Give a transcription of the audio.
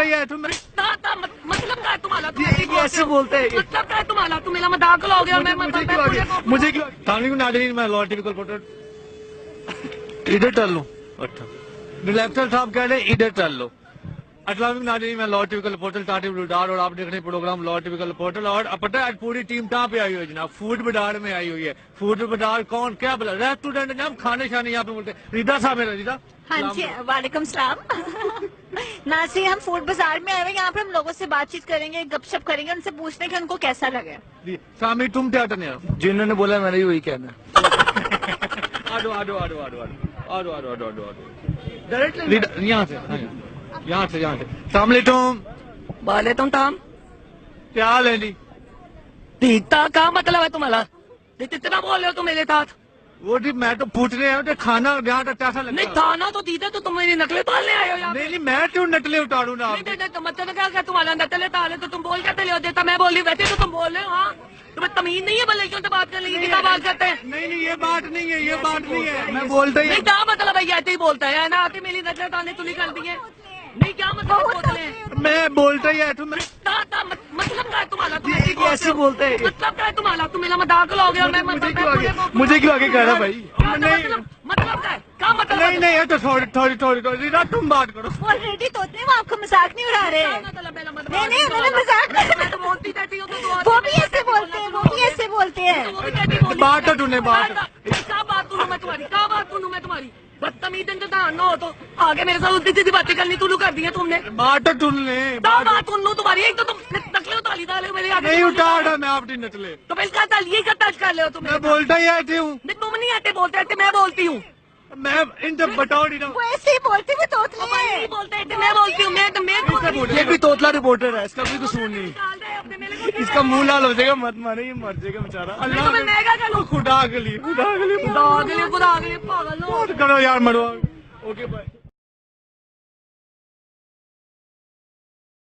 ही है तुम। मतलब क्या है तुम्हारा? ऐसे बोलते हैं मतलब क्या है तुम्हारा? तुम मेरा मजाक लोगे और मैं मुझे क्यों मैं लॉ टिपिकल पोर्टर इधर टल लूं। अच्छा डायरेक्टर साहब कह रहे इधर टल लो। अस्सलाम नाज़रीन, मैं लॉ टिपिकल पोर्टल टाटिव रुडार और आप देख रहे हैं प्रोग्राम लॉ टिपिकल पोर्टल। और पता है आज पूरी टीम कहाँ पे आई हुई है जनाब? फूड बाजार में आई हुई है। फूड बाजार कौन क्या बोला? रेस्टोरेंट जनाब, खाने शाने यहाँ पे बोलते हैं। रिदा साहब है रिदा। हाँ जी, वालेकुम सलाम। नाज़रीन, हम फूड बाजार में आए हुए, यहाँ पे हम लोगों से बातचीत करेंगे, गपशप करेंगे, उनसे पूछते हैं कि उनको कैसा लगे। सामी तुम क्या करने हो? जिन्होंने बोला मैंने वही कहना। आडो आडो आडो आडो आडो आडो आडो आडो आडो यहाँ से सलाम अलैकुम। वालेकुम ताम। क्या हाल है जी? ठीक था, क्या मतलब है तुम्हारा? इतना बोल रहे हो तुम मेरे साथ? वो जी मैं तो पूछ रहे हैं खाना यहाँ तक कैसा लगता नहीं खाना तो दीदा, तो तुम मेरी नकलें तालने आए हो यहाँ? नहीं मैं क्यों नकले उतारू ना? तो मतलब क्या तुम्हारा नकलें ताले तो तुम बोल क्या ले देता? मैं बोल रही वैसे तो तुम बोल रहे हो। हाँ तुम्हें तमीज नहीं है भले क्यों बात कर ली? क्या बात करते हैं? नहीं ये बात नहीं है, ये बात नहीं है। मैं बोलता ही क्या मतलब है? ऐसे ही बोलता है ना, आके मेरी नकलें ताने तुली कर दी है। नहीं क्या मतलब? मैं बोलता ही है तुम। मतलब क्या है तुम्हारा? ऐसे बोलते हैं। मतलब क्या है तुम्हारा? तुम मेरा मजाक लोगे और मैं मुझे क्यों आगे कह रहा भाई? मतलब क्या है? क्या मतलब? नहीं तो थोड़ी तुम बात करो। ऑलरेडी तोते हैं, वो आपको मजाक नहीं उड़ा रहे। नहीं उन्होंने मजाक, वो भी ऐसे बोलते हैं, वो भी ऐसे बोलते हैं। बात तो तूने बात क्या बात सुनूं मैं तुम्हारी? क्या बात सुनूं मैं तुम्हारी? बदतमीज इंतजार ना हो तो आगे मेरे साथ उल्टी सीधी बातें करनी शुरू कर दी है तुमने। बात तो तुमने बात सुन लो तुम्हारी। एक तो तुम नकले उतारी डाले मेरे आगे। नहीं उतारा मैं आपकी नकले। तो मैं इसका यही का टच कर ले हो तुम? मैं बोलता ही ऐसे हूँ। तुम नहीं आते बोलते ऐसे, मैं बोलती हूँ। मैं इन जब बताओ नहीं ना, वो ऐसे ही बोलते हुए तोतले हैं। बोलते हैं मैं बोलती हूँ। मैं ये भी तोतला रिपोर्टर है, इसका भी कसूर नहीं। इसका मुंह लाल हो जाएगा, मत मारे, ये मर जाएगा बेचारा। अल्लाह खुदा के लिए खुदा के लिए पागल हो। करो यार, मरवा। Okay bye.